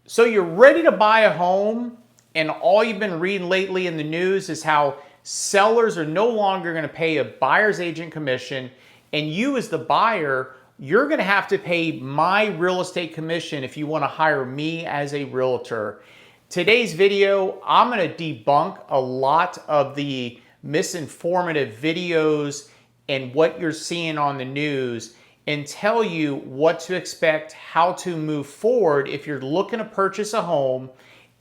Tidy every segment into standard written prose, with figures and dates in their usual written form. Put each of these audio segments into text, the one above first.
So you're ready to buy a home, and all you've been reading lately in the news is how sellers are no longer going to pay a buyer's agent commission, and you as the buyer, you're going to have to pay my real estate commission if you want to hire me as a realtor. Today's video, I'm going to debunk a lot of the misinformative videos and what you're seeing on the news, and tell you what to expect, how to move forward if you're looking to purchase a home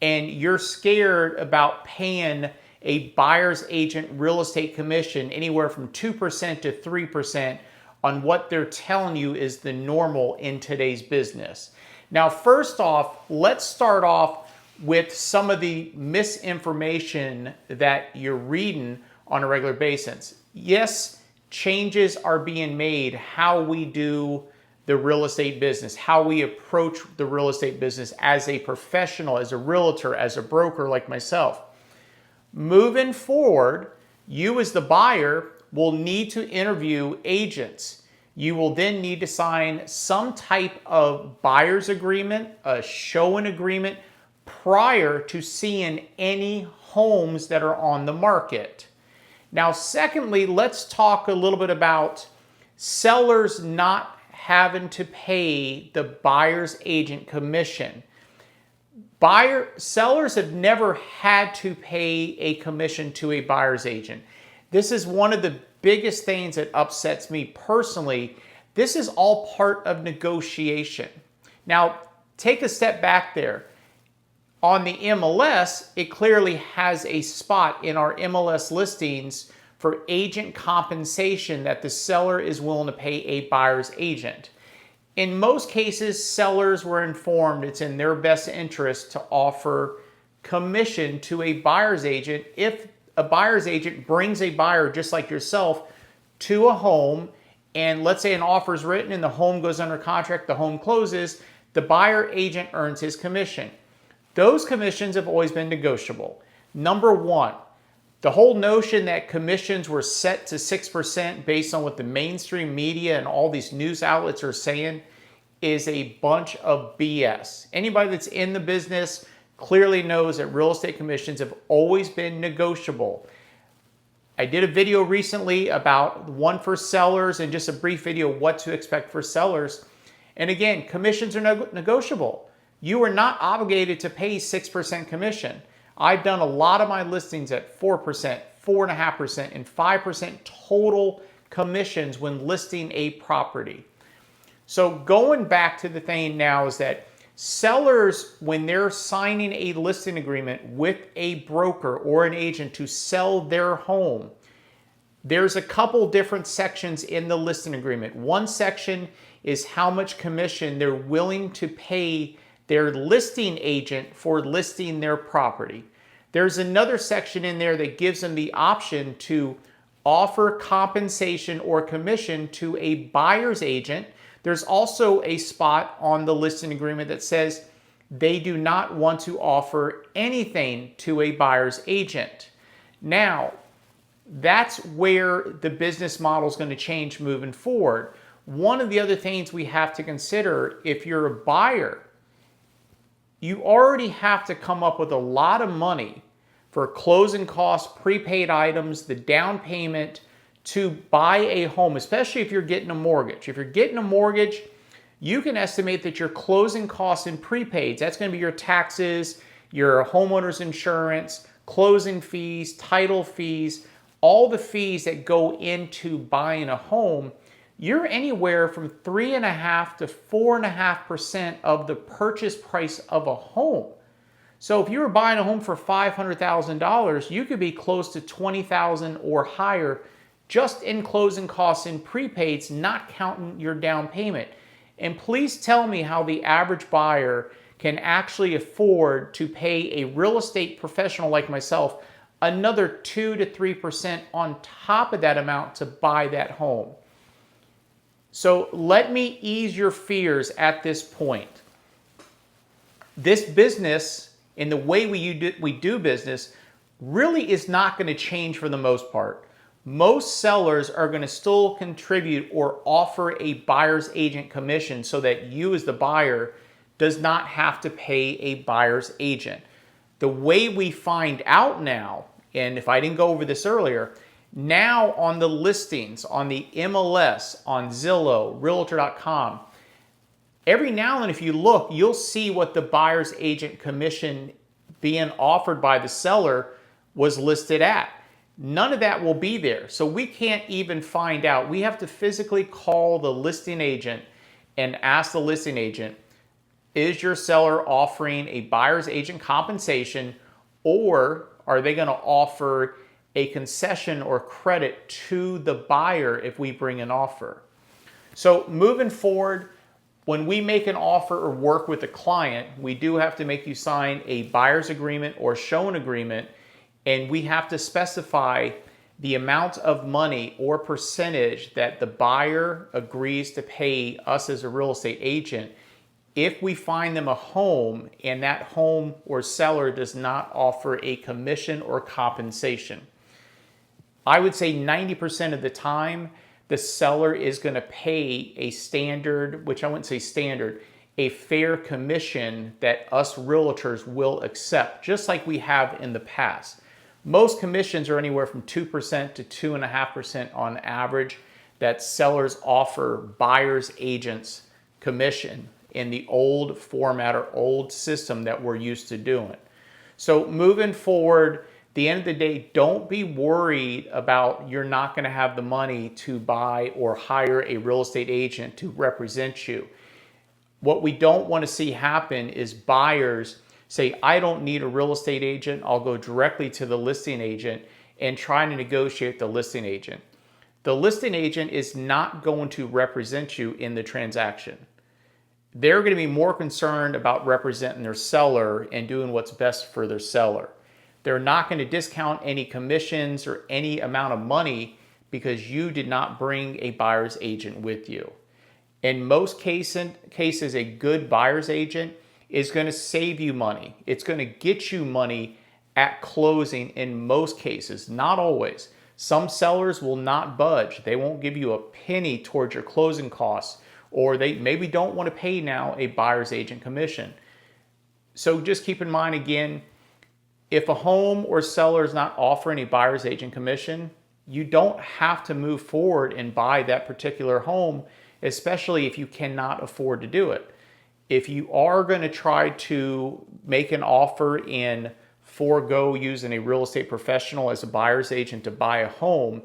and you're scared about paying a buyer's agent real estate commission anywhere from 2% to 3% on what they're telling you is the normal in today's business. Now, first off, let's start off with some of the misinformation that you're reading on a regular basis. Yes, changes are being made how we do the real estate business, how we approach the real estate business as a professional, as a realtor, as a broker like myself. Moving forward, you as the buyer will need to interview agents. You will then need to sign some type of buyer's agreement, a showing agreement, prior to seeing any homes that are on the market. Now, secondly, let's talk a little bit about sellers not having to pay the buyer's agent commission. Sellers have never had to pay a commission to a buyer's agent. This is one of the biggest things that upsets me personally. This is all part of negotiation. Now, take a step back there. On the MLS, it clearly has a spot in our MLS listings for agent compensation that the seller is willing to pay a buyer's agent. In most cases, sellers were informed it's in their best interest to offer commission to a buyer's agent if a buyer's agent brings a buyer just like yourself to a home, and let's say an offer is written and the home goes under contract, the home closes, the buyer agent earns his commission. Those commissions have always been negotiable. Number one, the whole notion that commissions were set to 6% based on what the mainstream media and all these news outlets are saying is a bunch of BS. Anybody that's in the business clearly knows that real estate commissions have always been negotiable. I did a video recently about one for sellers and just a brief video what to expect for sellers. And again, commissions are negotiable. You are not obligated to pay 6% commission. I've done a lot of my listings at 4%, 4.5%, and 5% total commissions when listing a property. So going back to the thing now is that sellers, when they're signing a listing agreement with a broker or an agent to sell their home, there's a couple different sections in the listing agreement. One section is how much commission they're willing to pay their listing agent for listing their property. There's another section in there that gives them the option to offer compensation or commission to a buyer's agent. There's also a spot on the listing agreement that says they do not want to offer anything to a buyer's agent. Now, that's where the business model is going to change moving forward. One of the other things we have to consider, if you're a buyer, you already have to come up with a lot of money for closing costs, prepaid items, the down payment to buy a home, especially if you're getting a mortgage. If you're getting a mortgage, you can estimate that your closing costs and prepaids, that's going to be your taxes, your homeowner's insurance, closing fees, title fees, all the fees that go into buying a home. You're anywhere from 3.5% to 4.5% of the purchase price of a home. So if you were buying a home for $500,000, you could be close to $20,000 or higher just in closing costs and prepaids, not counting your down payment. And please tell me how the average buyer can actually afford to pay a real estate professional like myself another 2 to 3% on top of that amount to buy that home. So let me ease your fears at this point. This business, in the way we do business, really is not going to change for the most part. Most sellers are going to still contribute or offer a buyer's agent commission so that you as the buyer does not have to pay a buyer's agent. The way we find out now, and if I didn't go over this earlier, now on the listings, on the MLS, on Zillow, Realtor.com, every now and then if you look, you'll see what the buyer's agent commission being offered by the seller was listed at. None of that will be there. So we can't even find out. We have to physically call the listing agent and ask the listing agent, is your seller offering a buyer's agent compensation, or are they going to offer a concession or credit to the buyer if we bring an offer? So moving forward, when we make an offer or work with a client, we do have to make you sign a buyer's agreement or shown agreement, and we have to specify the amount of money or percentage that the buyer agrees to pay us as a real estate agent if we find them a home and that home or seller does not offer a commission or compensation. I would say 90% of the time, the seller is going to pay a standard, which I wouldn't say standard, a fair commission that us realtors will accept, just like we have in the past. Most commissions are anywhere from 2% to 2.5% on average that sellers offer buyer's agents commission in the old format or old system that we're used to doing. So moving forward, the end of the day, don't be worried about you're not going to have the money to buy or hire a real estate agent to represent you. What we don't want to see happen is buyers say, I don't need a real estate agent. I'll go directly to the listing agent and try to negotiate the listing agent. The listing agent is not going to represent you in the transaction. They're going to be more concerned about representing their seller and doing what's best for their seller. They're not going to discount any commissions or any amount of money because you did not bring a buyer's agent with you. In most cases, a good buyer's agent is going to save you money. It's going to get you money at closing in most cases, not always. Some sellers will not budge. They won't give you a penny towards your closing costs, or they maybe don't want to pay now a buyer's agent commission. So just keep in mind again, if a home or seller is not offering a buyer's agent commission, you don't have to move forward and buy that particular home, especially if you cannot afford to do it. If you are going to try to make an offer and forego using a real estate professional as a buyer's agent to buy a home,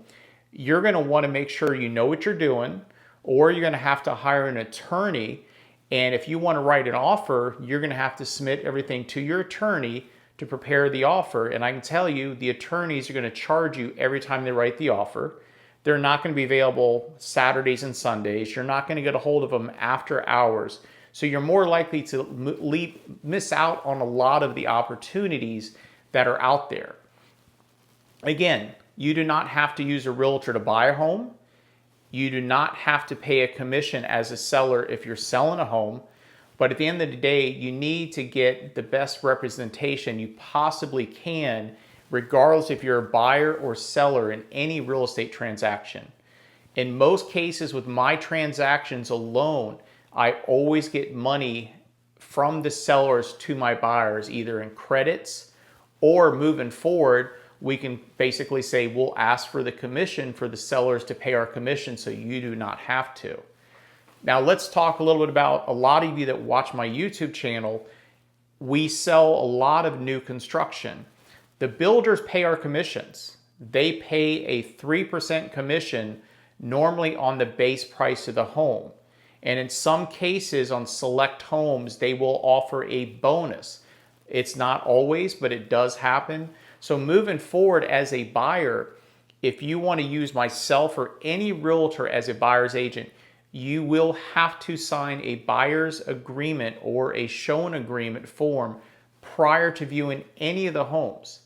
you're going to want to make sure you know what you're doing, or you're going to have to hire an attorney. And if you want to write an offer, you're going to have to submit everything to your attorney to prepare the offer. And I can tell you, the attorneys are going to charge you every time they write the offer. They're not going to be available Saturdays and Sundays. You're not going to get a hold of them after hours. So you're more likely to miss out on a lot of the opportunities that are out there. Again, you do not have to use a realtor to buy a home. You do not have to pay a commission as a seller if you're selling a home. But at the end of the day, you need to get the best representation you possibly can, regardless if you're a buyer or seller in any real estate transaction. In most cases with my transactions alone, I always get money from the sellers to my buyers, either in credits or moving forward, we can basically say we'll ask for the commission for the sellers to pay our commission so you do not have to. Now let's talk a little bit about a lot of you that watch my YouTube channel. We sell a lot of new construction. The builders pay our commissions. They pay a 3% commission normally on the base price of the home. And in some cases on select homes, they will offer a bonus. It's not always, but it does happen. So moving forward as a buyer, if you want to use myself or any realtor as a buyer's agent, you will have to sign a buyer's agreement or a shown agreement form prior to viewing any of the homes.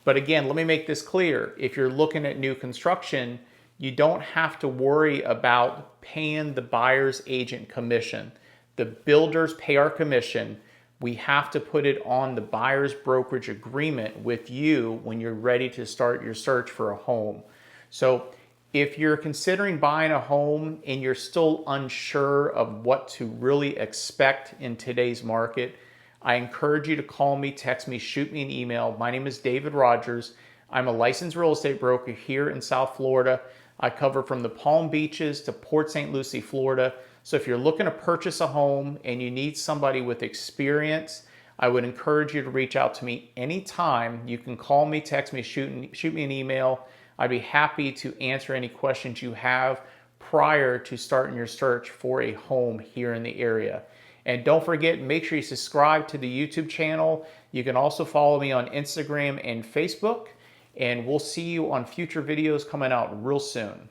But again, let me make this clear. If you're looking at new construction, you don't have to worry about paying the buyer's agent commission. The builders pay our commission. We have to put it on the buyer's brokerage agreement with you when you're ready to start your search for a home. So If you're considering buying a home and you're still unsure of what to really expect in today's market, I encourage you to call me, text me, shoot me an email. My name is David Rogers. I'm a licensed real estate broker here in South Florida. I cover from the Palm Beaches to Port St. Lucie, Florida. So if you're looking to purchase a home and you need somebody with experience, I would encourage you to reach out to me anytime. You can call me, text me, shoot me an email. I'd be happy to answer any questions you have prior to starting your search for a home here in the area. And don't forget, make sure you subscribe to the YouTube channel. You can also follow me on Instagram and Facebook. And we'll see you on future videos coming out real soon.